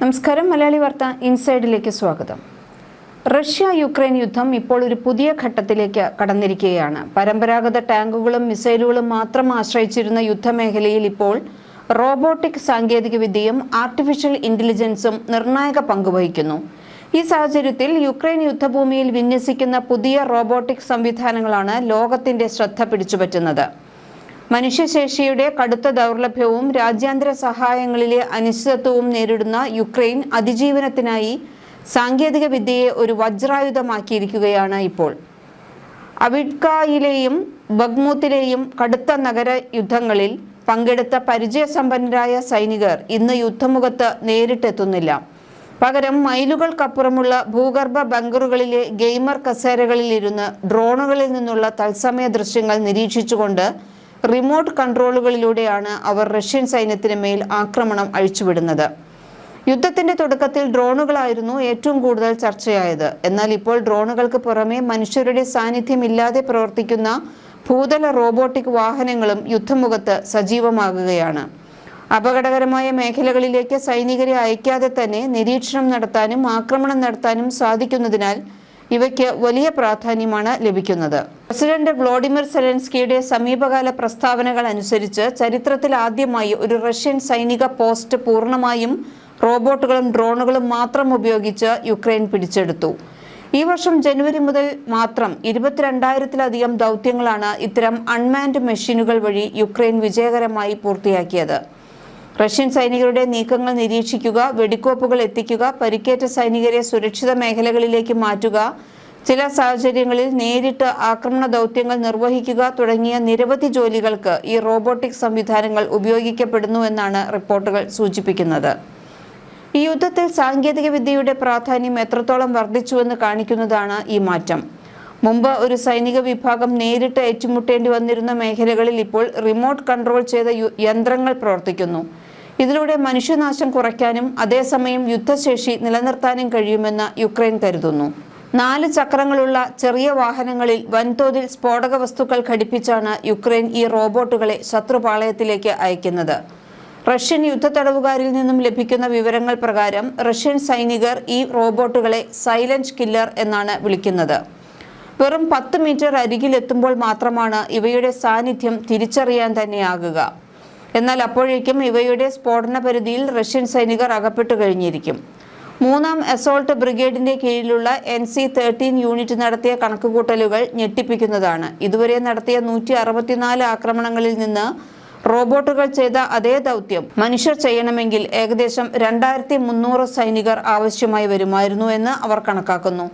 നമസ്കാരം. മലയാളി വാർത്ത ഇൻസൈഡിലേക്ക് സ്വാഗതം. റഷ്യ യുക്രൈൻ യുദ്ധം ഇപ്പോൾ ഒരു പുതിയ ഘട്ടത്തിലേക്ക് കടന്നിരിക്കുകയാണ്. പരമ്പരാഗത ടാങ്കുകളും മിസൈലുകളും മാത്രം ആശ്രയിച്ചിരുന്ന യുദ്ധമേഖലയിൽ ഇപ്പോൾ റോബോട്ടിക് സാങ്കേതികവിദ്യയും ആർട്ടിഫിഷ്യൽ ഇന്റലിജൻസും നിർണായക പങ്കുവഹിക്കുന്നു. ഈ സാഹചര്യത്തിൽ യുക്രൈൻ യുദ്ധഭൂമിയിൽ വിന്യസിക്കുന്ന പുതിയ റോബോട്ടിക് സംവിധാനങ്ങളാണ് ലോകത്തിന്റെ ശ്രദ്ധ പിടിച്ചുപറ്റുന്നത്. മനുഷ്യശേഷിയുടെ കടുത്ത ദൗർലഭ്യവും രാജ്യാന്തര സഹായങ്ങളിലെ അനിശ്ചിതത്വവും നേരിടുന്ന യുക്രൈൻ അതിജീവനത്തിനായി സാങ്കേതിക വിദ്യയെ ഒരു വജ്രായുധമാക്കിയിരിക്കുകയാണ് ഇപ്പോൾ. അവിഡ്കായിലെയും ബഗ്മൂത്തിലെയും കടുത്ത നഗര യുദ്ധങ്ങളിൽ പങ്കെടുത്ത പരിചയസമ്പന്നരായ സൈനികർ ഇന്ന് യുദ്ധമുഖത്ത് നേരിട്ടെത്തുന്നില്ല. പകരം മൈലുകൾക്കപ്പുറമുള്ള ഭൂഗർഭ ബങ്കറുകളിലെ ഗെയിമർ കസേരകളിലിരുന്ന് ഡ്രോണുകളിൽ നിന്നുള്ള തത്സമയ ദൃശ്യങ്ങൾ നിരീക്ഷിച്ചുകൊണ്ട് റിമോട്ട് കൺട്രോളുകളിലൂടെയാണ് അവർ റഷ്യൻ സൈന്യത്തിന് മേൽ ആക്രമണം അഴിച്ചുവിടുന്നത്. യുദ്ധത്തിന്റെ തുടക്കത്തിൽ ഡ്രോണുകളായിരുന്നു ഏറ്റവും കൂടുതൽ ചർച്ചയായത്. എന്നാൽ ഇപ്പോൾ ഡ്രോണുകൾക്ക് പുറമെ മനുഷ്യരുടെ സാന്നിധ്യമില്ലാതെ പ്രവർത്തിക്കുന്ന ഭൂതല റോബോട്ടിക് വാഹനങ്ങളും യുദ്ധമുഖത്ത് സജീവമാകുകയാണ്. അപകടകരമായ മേഖലകളിലേക്ക് സൈനികരെ അയക്കാതെ തന്നെ നിരീക്ഷണം നടത്താനും ആക്രമണം നടത്താനും സാധിക്കുന്നതിനാൽ ഇവയ്ക്ക് വലിയ പ്രാധാന്യമാണ് ലഭിക്കുന്നത്. പ്രസിഡന്റ് വ്ളോഡിമിർ സെലൻസ്കിയുടെ സമീപകാല പ്രസ്താവനകൾ അനുസരിച്ച് ചരിത്രത്തിൽ ആദ്യമായി ഒരു റഷ്യൻ സൈനിക പോസ്റ്റ് പൂർണ്ണമായും റോബോട്ടുകളും ഡ്രോണുകളും മാത്രം ഉപയോഗിച്ച് യുക്രൈൻ പിടിച്ചെടുത്തു. ഈ വർഷം ജനുവരി മുതൽ മാത്രം 22,000-ലധികം ദൗത്യങ്ങളാണ് ഇത്തരം അൺമാൻഡ് മെഷീനുകൾ വഴി യുക്രൈൻ വിജയകരമായി പൂർത്തിയാക്കിയത്. റഷ്യൻ സൈനികരുടെ നീക്കങ്ങൾ നിരീക്ഷിക്കുക, വെടിക്കോപ്പുകൾ എത്തിക്കുക, പരിക്കേറ്റ സൈനികരെ സുരക്ഷിത മേഖലകളിലേക്ക് മാറ്റുക, ചില സാഹചര്യങ്ങളിൽ നേരിട്ട് ആക്രമണ ദൗത്യങ്ങൾ നിർവഹിക്കുക തുടങ്ങിയ നിരവധി ജോലികൾക്ക് ഈ റോബോട്ടിക് സംവിധാനങ്ങൾ ഉപയോഗിക്കപ്പെടുന്നുവെന്നാണ് റിപ്പോർട്ടുകൾ സൂചിപ്പിക്കുന്നത്. ഈ യുദ്ധത്തിൽ സാങ്കേതിക വിദ്യയുടെ പ്രാധാന്യം എത്രത്തോളം വർദ്ധിച്ചുവെന്ന് കാണിക്കുന്നതാണ് ഈ മാറ്റം. മുമ്പ് ഒരു സൈനിക വിഭാഗം നേരിട്ട് ഏറ്റുമുട്ടേണ്ടി വന്നിരുന്ന മേഖലകളിൽ ഇപ്പോൾ റിമോട്ട് കൺട്രോൾ ചെയ്ത യന്ത്രങ്ങൾ പ്രവർത്തിക്കുന്നു. ഇതിലൂടെ മനുഷ്യനാശം കുറയ്ക്കാനും അതേസമയം യുദ്ധശേഷി നിലനിർത്താനും കഴിയുമെന്ന് യുക്രൈൻ കരുതുന്നു. 4 ചക്രങ്ങളുള്ള ചെറിയ വാഹനങ്ങളിൽ വൻതോതിൽ സ്ഫോടക വസ്തുക്കൾ ഘടിപ്പിച്ചാണ് യുക്രൈൻ ഈ റോബോട്ടുകളെ ശത്രുപാളയത്തിലേക്ക് അയക്കുന്നത്. റഷ്യൻ യുദ്ധത്തടവുകാരിൽ നിന്നും ലഭിക്കുന്ന വിവരങ്ങൾ പ്രകാരം റഷ്യൻ സൈനികർ ഈ റോബോട്ടുകളെ സൈലന്റ് കില്ലർ എന്നാണ് വിളിക്കുന്നത്. വെറും 10 മീറ്റർ അരികിലെത്തുമ്പോൾ മാത്രമാണ് ഇവയുടെ സാന്നിധ്യം തിരിച്ചറിയാൻ തന്നെയാകുക. എന്നാൽ അപ്പോഴേക്കും ഇവയുടെ സ്ഫോടന പരിധിയിൽ റഷ്യൻ സൈനികർ അകപ്പെട്ടു കഴിഞ്ഞിരിക്കും. 3ാം അസോൾട്ട് ബ്രിഗേഡിന്റെ കീഴിലുള്ള NC-13 യൂണിറ്റ് നടത്തിയ കണക്കുകൂട്ടലുകൾ ഞെട്ടിപ്പിക്കുന്നതാണ്. ഇതുവരെ നടത്തിയ 164 ആക്രമണങ്ങളിൽ നിന്ന് റോബോട്ടുകൾ ചെയ്ത അതേ ദൗത്യം മനുഷ്യർ ചെയ്യണമെങ്കിൽ ഏകദേശം 2300 സൈനികർ ആവശ്യമായി വരുമായിരുന്നു എന്ന് അവർ കണക്കാക്കുന്നു.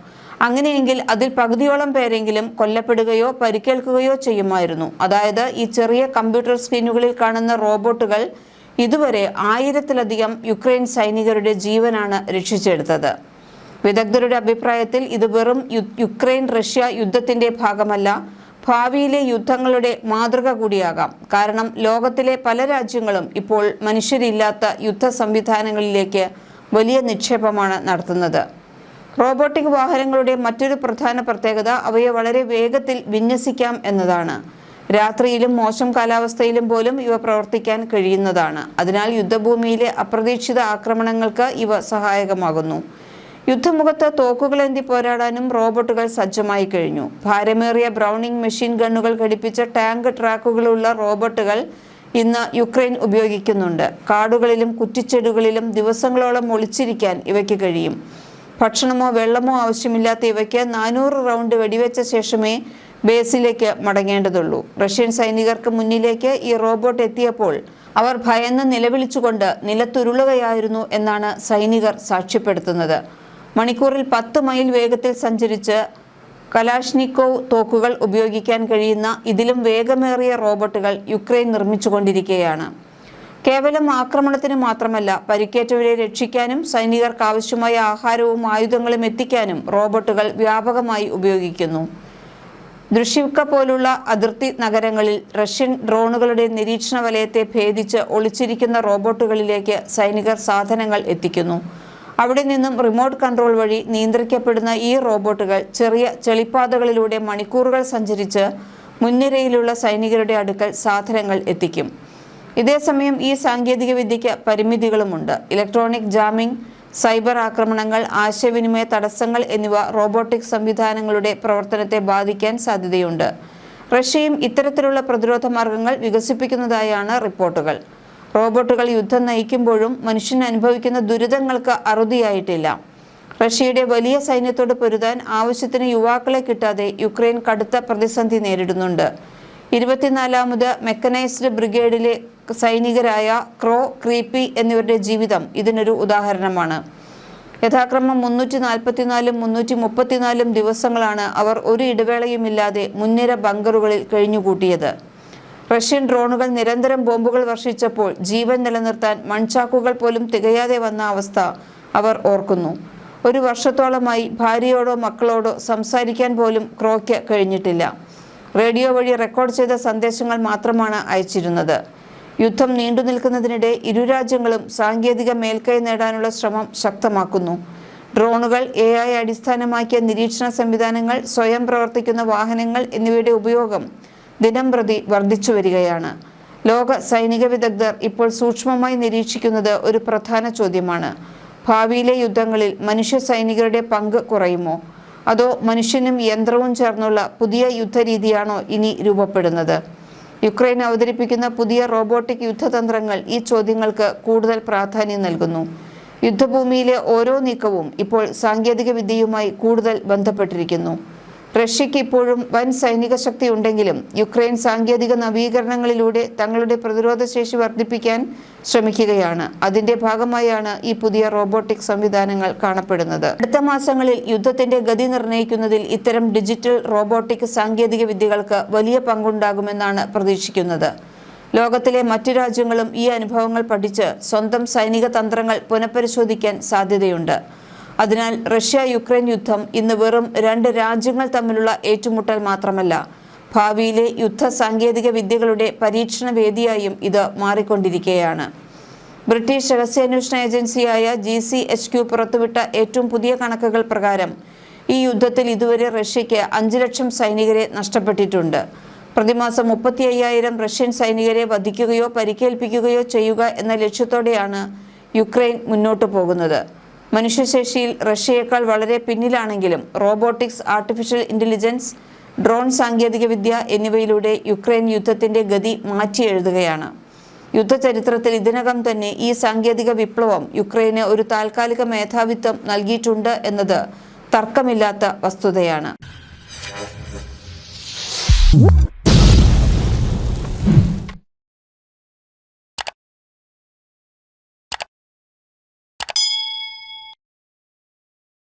അങ്ങനെയെങ്കിൽ അതിൽ പകുതിയോളം പേരെങ്കിലും കൊല്ലപ്പെടുകയോ പരിക്കേൽക്കുകയോ ചെയ്യുമായിരുന്നു. അതായത് ഈ ചെറിയ കമ്പ്യൂട്ടർ സ്ക്രീനുകളിൽ കാണുന്ന റോബോട്ടുകൾ ഇതുവരെ 1000-ലധികം യുക്രൈൻ സൈനികരുടെ ജീവനാണ് രക്ഷിച്ചെടുത്തത്. വിദഗ്ധരുടെ അഭിപ്രായത്തിൽ ഇത് വെറും യുക്രൈൻ റഷ്യ യുദ്ധത്തിന്റെ ഭാഗമല്ല, ഭാവിയിലെ യുദ്ധങ്ങളുടെ മാതൃക കൂടിയാകാം. കാരണം ലോകത്തിലെ പല രാജ്യങ്ങളും ഇപ്പോൾ മനുഷ്യരില്ലാത്ത യുദ്ധ സംവിധാനങ്ങളിലേക്ക് വലിയ നിക്ഷേപമാണ് നടത്തുന്നത്. റോബോട്ടിക് വാഹനങ്ങളുടെ മറ്റൊരു പ്രധാന പ്രത്യേകത അവയെ വളരെ വേഗത്തിൽ വിന്യസിക്കാം എന്നതാണ്. രാത്രിയിലും മോശം കാലാവസ്ഥയിലും പോലും ഇവ പ്രവർത്തിക്കാൻ കഴിയുന്നതാണ്. അതിനാൽ യുദ്ധഭൂമിയിലെ അപ്രതീക്ഷിത ആക്രമണങ്ങൾക്ക് ഇവ സഹായകമാകുന്നു. യുദ്ധമുഖത്ത് തോക്കുകളേന്തി പോരാടാനും റോബോട്ടുകൾ സജ്ജമായി കഴിഞ്ഞു. ഭാരമേറിയ ബ്രൗണിംഗ് മെഷീൻ ഗണ്ണുകൾ ഘടിപ്പിച്ച ടാങ്ക് ട്രാക്കുകളുള്ള റോബോട്ടുകൾ ഇന്ന് യുക്രൈൻ ഉപയോഗിക്കുന്നുണ്ട്. കാടുകളിലും കുറ്റിച്ചെടികളിലും ദിവസങ്ങളോളം ഒളിച്ചിരിക്കാൻ ഇവയ്ക്ക് കഴിയും. ഭക്ഷണമോ വെള്ളമോ ആവശ്യമില്ലാത്ത ഇവയ്ക്ക് 400 റൗണ്ട് വെടിവെച്ച ശേഷമേ ബേസിലേക്ക് മടങ്ങേണ്ടതുള്ളൂ. റഷ്യൻ സൈനികർക്ക് മുന്നിലേക്ക് ഈ റോബോട്ട് എത്തിയപ്പോൾ അവർ ഭയന്ന് നിലവിളിച്ചുകൊണ്ട് നിലത്തുരുളുകയായിരുന്നു എന്നാണ് സൈനികർ സാക്ഷ്യപ്പെടുത്തുന്നത്. മണിക്കൂറിൽ 10 മൈൽ വേഗത്തിൽ സഞ്ചരിച്ച് കലാഷ്നിക്കോവ് തോക്കുകൾ ഉപയോഗിക്കാൻ കഴിയുന്ന ഇതിലും വേഗമേറിയ റോബോട്ടുകൾ യുക്രൈൻ നിർമ്മിച്ചുകൊണ്ടിരിക്കുകയാണ്. കേവലം ആക്രമണത്തിന് മാത്രമല്ല, പരിക്കേറ്റവരെ രക്ഷിക്കാനും സൈനികർക്ക് ആവശ്യമായ ആഹാരവും ആയുധങ്ങളും എത്തിക്കാനും റോബോട്ടുകൾ വ്യാപകമായി ഉപയോഗിക്കുന്നു. ദൃശ്യവ്ക പോലുള്ള അതിർത്തി നഗരങ്ങളിൽ റഷ്യൻ ഡ്രോണുകളുടെ നിരീക്ഷണ വലയത്തെ ഭേദിച്ച് ഒളിച്ചിരിക്കുന്ന റോബോട്ടുകളിലേക്ക് സൈനികർ സാധനങ്ങൾ എത്തിക്കുന്നു. അവിടെ നിന്നും റിമോട്ട് കൺട്രോൾ വഴി നിയന്ത്രിക്കപ്പെടുന്ന ഈ റോബോട്ടുകൾ ചെറിയ ചെളിപ്പാതകളിലൂടെ മണിക്കൂറുകൾ സഞ്ചരിച്ച് മുൻനിരയിലുള്ള സൈനികരുടെ അടുക്കൽ സാധനങ്ങൾ എത്തിക്കും. ഇതേസമയം ഈ സാങ്കേതിക വിദ്യയ്ക്ക് പരിമിതികളുമുണ്ട്. ഇലക്ട്രോണിക് ജാമിംഗ്, സൈബർ ആക്രമണങ്ങൾ, ആശയവിനിമയ തടസ്സങ്ങൾ എന്നിവ റോബോട്ടിക് സംവിധാനങ്ങളുടെ പ്രവർത്തനത്തെ ബാധിക്കാൻ സാധ്യതയുണ്ട്. റഷ്യയും ഇത്തരത്തിലുള്ള പ്രതിരോധ മാർഗങ്ങൾ വികസിപ്പിക്കുന്നതായാണ് റിപ്പോർട്ടുകൾ. റോബോട്ടുകൾ യുദ്ധം നയിക്കുമ്പോഴും മനുഷ്യൻ അനുഭവിക്കുന്ന ദുരിതങ്ങൾക്ക് അറുതിയായിട്ടില്ല. റഷ്യയുടെ വലിയ സൈന്യത്തോട് പൊരുതാൻ ആവശ്യത്തിന് യുവാക്കളെ കിട്ടാതെ യുക്രൈൻ കടുത്ത പ്രതിസന്ധി നേരിടുന്നുണ്ട്. 24ാമത് മെക്കനൈസ്ഡ് ബ്രിഗേഡിലെ സൈനികരായ ക്രോ, ക്രീപ്പി എന്നിവരുടെ ജീവിതം ഇതിനൊരു ഉദാഹരണമാണ്. യഥാക്രമം 344 334 ദിവസങ്ങളാണ് അവർ ഒരു ഇടവേളയുമില്ലാതെ മുൻനിര ബങ്കറുകളിൽ കഴിഞ്ഞുകൂട്ടിയത്. റഷ്യൻ ഡ്രോണുകൾ നിരന്തരം ബോംബുകൾ വർഷിച്ചപ്പോൾ ജീവൻ നിലനിർത്താൻ മൺചാക്കുകൾ പോലും തികയാതെ വന്ന അവസ്ഥ അവർ ഓർക്കുന്നു. ഒരു വർഷത്തോളമായി ഭാര്യയോടോ മക്കളോടോ സംസാരിക്കാൻ പോലും ക്രോയ്ക്ക് കഴിഞ്ഞിട്ടില്ല. റേഡിയോ വഴി റെക്കോർഡ് ചെയ്ത സന്ദേശങ്ങൾ മാത്രമാണ് അയച്ചിരുന്നത്. യുദ്ധം നീണ്ടു നിൽക്കുന്നതിനിടെ ഇരു രാജ്യങ്ങളും സാങ്കേതിക മേൽക്കൈ നേടാനുള്ള ശ്രമം ശക്തമാക്കുന്നു. ഡ്രോണുകൾ, AI അടിസ്ഥാനമാക്കിയ നിരീക്ഷണ സംവിധാനങ്ങൾ, സ്വയം പ്രവർത്തിക്കുന്ന വാഹനങ്ങൾ എന്നിവയുടെ ഉപയോഗം ദിനംപ്രതി വർദ്ധിച്ചു വരികയാണ്. ലോക സൈനിക വിദഗ്ധർ ഇപ്പോൾ സൂക്ഷ്മമായി നിരീക്ഷിക്കുന്നത് ഒരു പ്രധാന ചോദ്യമാണ്. ഭാവിയിലെ യുദ്ധങ്ങളിൽ മനുഷ്യ സൈനികരുടെ പങ്ക് കുറയുമോ? അതോ മനുഷ്യനും യന്ത്രവും ചേർന്നുള്ള പുതിയ യുദ്ധരീതിയാണോ ഇനി രൂപപ്പെടുന്നത്? യുക്രൈൻ അവതരിപ്പിക്കുന്ന പുതിയ റോബോട്ടിക് യുദ്ധതന്ത്രങ്ങൾ ഈ ചോദ്യങ്ങൾക്ക് കൂടുതൽ പ്രാധാന്യം നൽകുന്നു. യുദ്ധഭൂമിയിലെ ഓരോ നീക്കവും ഇപ്പോൾ സാങ്കേതിക വിദ്യയുമായി കൂടുതൽ ബന്ധപ്പെട്ടിരിക്കുന്നു. റഷ്യയ്ക്ക് ഇപ്പോഴും വൻ സൈനിക ശക്തി ഉണ്ടെങ്കിലും യുക്രൈൻ സാങ്കേതിക നവീകരണങ്ങളിലൂടെ തങ്ങളുടെ പ്രതിരോധ ശേഷി വർദ്ധിപ്പിക്കാൻ ശ്രമിക്കുകയാണ്. അതിന്റെ ഭാഗമായാണ് ഈ പുതിയ റോബോട്ടിക് സംവിധാനങ്ങൾ കാണപ്പെടുന്നത്. അടുത്ത മാസങ്ങളിൽ യുദ്ധത്തിന്റെ ഗതി നിർണ്ണയിക്കുന്നതിൽ ഇത്തരം ഡിജിറ്റൽ റോബോട്ടിക് സാങ്കേതിക വിദ്യകൾക്ക് വലിയ പങ്കുണ്ടാകുമെന്നാണ് പ്രതീക്ഷിക്കുന്നത്. ലോകത്തിലെ മറ്റു രാജ്യങ്ങളും ഈ അനുഭവങ്ങൾ പഠിച്ച് സ്വന്തം സൈനിക തന്ത്രങ്ങൾ പുനഃപരിശോധിക്കാൻ സാധ്യതയുണ്ട്. അതിനാൽ റഷ്യ യുക്രൈൻ യുദ്ധം ഇന്ന് വെറും 2 രാജ്യങ്ങൾ തമ്മിലുള്ള ഏറ്റുമുട്ടൽ മാത്രമല്ല, ഭാവിയിലെ യുദ്ധ സാങ്കേതിക വിദ്യകളുടെ പരീക്ഷണ വേദിയായും ഇത് മാറിക്കൊണ്ടിരിക്കുകയാണ്. ബ്രിട്ടീഷ് രഹസ്യാന്വേഷണ ഏജൻസിയായ GCHQ പുറത്തുവിട്ട ഏറ്റവും പുതിയ കണക്കുകൾ പ്രകാരം ഈ യുദ്ധത്തിൽ ഇതുവരെ റഷ്യയ്ക്ക് 5 ലക്ഷം സൈനികരെ നഷ്ടപ്പെട്ടിട്ടുണ്ട്. പ്രതിമാസം 35,000 റഷ്യൻ സൈനികരെ വധിക്കുകയോ പരിക്കേൽപ്പിക്കുകയോ ചെയ്യുക എന്ന ലക്ഷ്യത്തോടെയാണ് യുക്രൈൻ മുന്നോട്ടു പോകുന്നത്. മനുഷ്യശേഷിയിൽ റഷ്യയേക്കാൾ വളരെ പിന്നിലാണെങ്കിലും റോബോട്ടിക്സ്, ആർട്ടിഫിഷ്യൽ ഇന്റലിജൻസ്, ഡ്രോൺ സാങ്കേതികവിദ്യ എന്നിവയിലൂടെ യുക്രൈൻ യുദ്ധത്തിന്റെ ഗതി മാറ്റിയെഴുതുകയാണ്. യുദ്ധചരിത്രത്തിൽ ഇതിനകം തന്നെ ഈ സാങ്കേതിക വിപ്ലവം യുക്രൈന് ഒരു താൽക്കാലിക മേധാവിത്വം നൽകിയിട്ടുണ്ട് എന്നത് തർക്കമില്ലാത്ത വസ്തുതയാണ്.